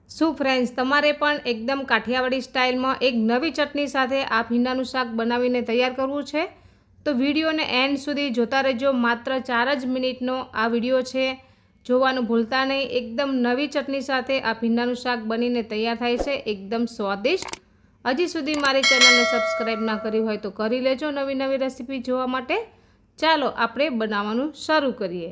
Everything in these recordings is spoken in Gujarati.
શું ફ્રેન્ડ્સ, તમારે પણ એકદમ કાઠિયાવાડી સ્ટાઇલમાં એક નવી ચટણી સાથે આ ભીંડાનું શાક બનાવીને તૈયાર કરવું છે તો વિડીયોને એન્ડ સુધી જોતા રહેજો। માત્ર 4 જ મિનિટનો આ વિડીયો છે, જોવાનું ભૂલતા નહીં। એકદમ નવી ચટણી સાથે આ ભીંડાનું શાક બનીને તૈયાર થાય છે, એકદમ સ્વાદિષ્ટ। હજી સુધી મારી ચેનલને સબસ્ક્રાઈબ ના કરી હોય તો કરી લેજો નવી નવી રેસીપી જોવા માટે। ચાલો આપણે બનાવવાનું શરૂ કરીએ।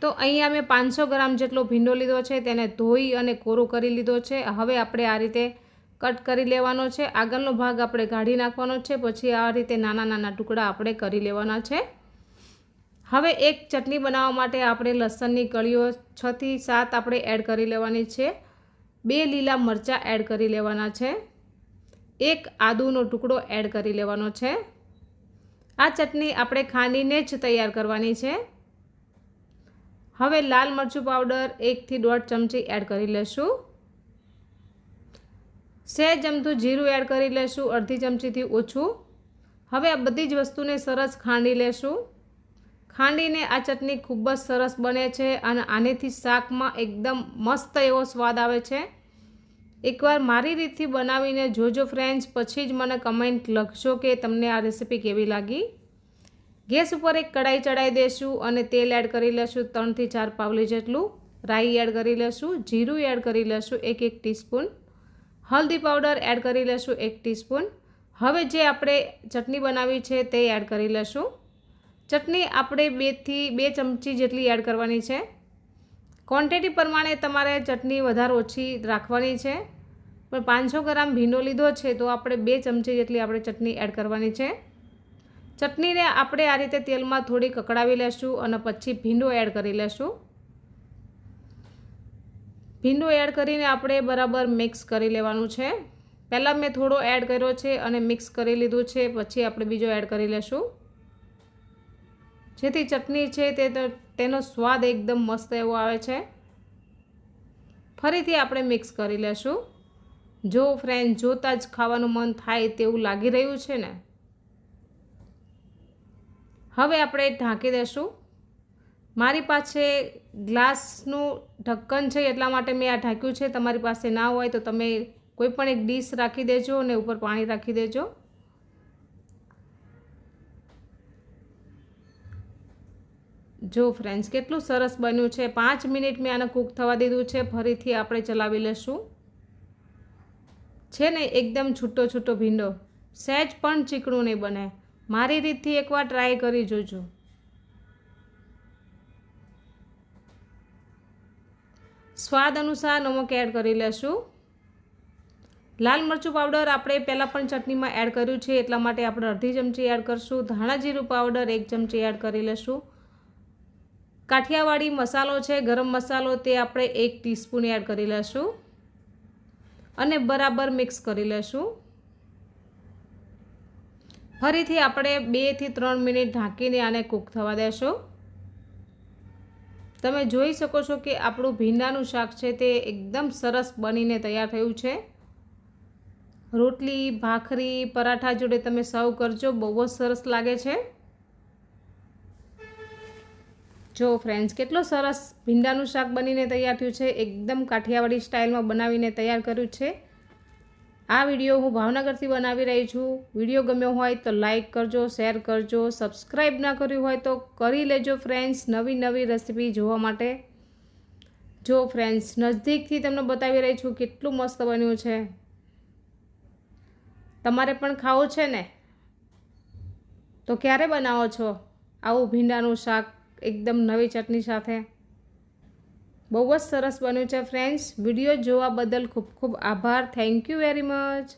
તો અહીંયા મેં 500 ગ્રામ જેટલો ભીંડો લીધો છે, તેને ધોઈ અને કોરો કરી લીધો છે। હવે આપણે આ રીતે કટ કરી લેવાનો છે। આગળનો ભાગ આપણે કાઢી નાખવાનો છે, પછી આ રીતે નાના નાના ટુકડા આપણે કરી લેવાના છે। હવે એક ચટણી બનાવવા માટે આપણે લસણની કળીઓ 6 થી 7 આપણે એડ કરી લેવાની છે। 2 લીલા મરચાં એડ કરી લેવાના છે। એક આદુનો ટુકડો એડ કરી લેવાનો છે। આ ચટણી આપણે ખાંડીને જ તૈયાર કરવાની છે। હવે લાલ મરચું પાવડર 1 થી 1.5 ચમચી એડ કરી લેશું। સહેજ અમથું જીરું એડ કરી લેશું, અડધી ચમચીથી ઓછું। હવે આ બધી જ વસ્તુને સરસ ખાંડી લેશું। ખાંડીને આ ચટણી ખૂબ જ સરસ બને છે અને આનેથી શાકમાં એકદમ મસ્ત એવો સ્વાદ આવે છે। એકવાર મારી રીતથી બનાવીને જોજો ફ્રેન્ડ્સ, પછી જ મને કમેન્ટ લખશો કે તમને આ રેસીપી કેવી લાગી। ગેસ ઉપર એક કઢાઈ ચડાવી દઈશું અને તેલ એડ કરી લેશું 3 થી 4 પાવલી જેટલું। રાઈ એડ કરી લેશું, જીરું એડ કરી લેશું 1 ટીસ્પૂન, હલ્દી પાવડર એડ કરી લેશું 1 ટીસ્પૂન। હવે જે આપણે ચટણી બનાવી છે તે એડ કરી લેશું। ચટણી આપણે 2 થી 2 ચમચી જેટલી એડ કરવાની છે। ક્વોન્ટિટી પ્રમાણે તમારે ચટણી વધારે ઓછી રાખવાની છે, પણ 500 ગ્રામ ભીંડો લીધો છે તો આપણે 2 ચમચી જેટલી આપણે ચટણી એડ કરવાની છે। ચટણીને આપણે આ રીતે તેલમાં થોડી કકડાવી લેશું અને પછી ભીંડો એડ કરી લેશું। ભીંડો એડ કરીને આપણે બરાબર મિક્સ કરી લેવાનું છે। પહેલાં મેં થોડો એડ કર્યો છે અને મિક્સ કરી લીધું છે, પછી આપણે બીજો એડ કરી લેશું, જેથી ચટણી છે તેનો સ્વાદ એકદમ મસ્ત એવો આવે છે। ફરીથી આપણે મિક્સ કરી લેશું। જો ફ્રેન્ડ, જોતાં જ ખાવાનું મન થાય તેવું લાગી રહ્યું છે ને। હવે આપણે ઢાંકી દઈશું। મારી પાસે ગ્લાસનું ઢક્કન છે એટલા માટે મેં આ ઢાંક્યું છે। તમારી પાસે ના હોય તો તમે કોઈ પણ એક ડીશ રાખી દેજો અને ઉપર પાણી રાખી દેજો। જો ફ્રેન્ડ્સ, કેટલું સરસ બન્યું છે। 5 મિનિટ મેં આને કૂક થવા દીધું છે। ફરીથી આપણે ચલાવી લેશું। છે ને એકદમ છૂટો છૂટો ભીંડો, સહેજ પણ ચીકણું નહીં બને। મારી રીતથી એકવાર ટ્રાય કરી જોજો। સ્વાદ અનુસાર નમક એડ કરી લેશું। લાલ મરચું પાવડર આપણે પહેલાં પણ ચટણીમાં એડ કર્યું છે એટલા માટે આપણે અડધી ચમચી એડ કરશું। ધાણા જીરું પાવડર 1 ચમચી એડ કરી લેશું। કાઠિયાવાડી મસાલો છે, ગરમ મસાલો, તે આપણે 1 ટીસ્પૂન એડ કરી લેશું અને બરાબર મિક્સ કરી લેશું। ફરીથી આપણે 2 થી 3 મિનિટ ઢાંકીને આને કૂક થવા દેશું। તમે જોઈ શકો છો કે આપણું ભીંડાનું શાક છે તે એકદમ સરસ બનીને તૈયાર થયું છે। રોટલી, ભાખરી, પરાઠા જોડે તમે સર્વ કરજો, બહુ જ સરસ લાગે છે। જો ફ્રેન્ડ્સ, કેટલો સરસ ભીંડાનું શાક બનીને તૈયાર થયું છે। એકદમ કાઠિયાવાડી સ્ટાઇલમાં બનાવીને તૈયાર કર્યું છે। આ વિડીયો હું ભાવનગરથી બનાવી રહી છું। વિડીયો ગમ્યો હોય તો લાઈક કરજો, શેર કરજો, સબસ્ક્રાઈબ ના કર્યું હોય તો કરી લેજો ફ્રેન્ડ્સ, નવી નવી રેસીપી જોવા માટે। જો ફ્રેન્ડ્સ, નજીકથી તમને બતાવી રહી છું કેટલું મસ્ત બન્યું છે। તમારે પણ ખાવું છે ને, તો ક્યારે બનાવો છો આવું ભીંડાનું શાક એકદમ નવી ચટણી સાથે? બહુ જ સરસ બન્યું છે ફ્રેન્ડ્સ। વિડીયો જોવા બદલ ખૂબ ખૂબ આભાર। Thank you very much.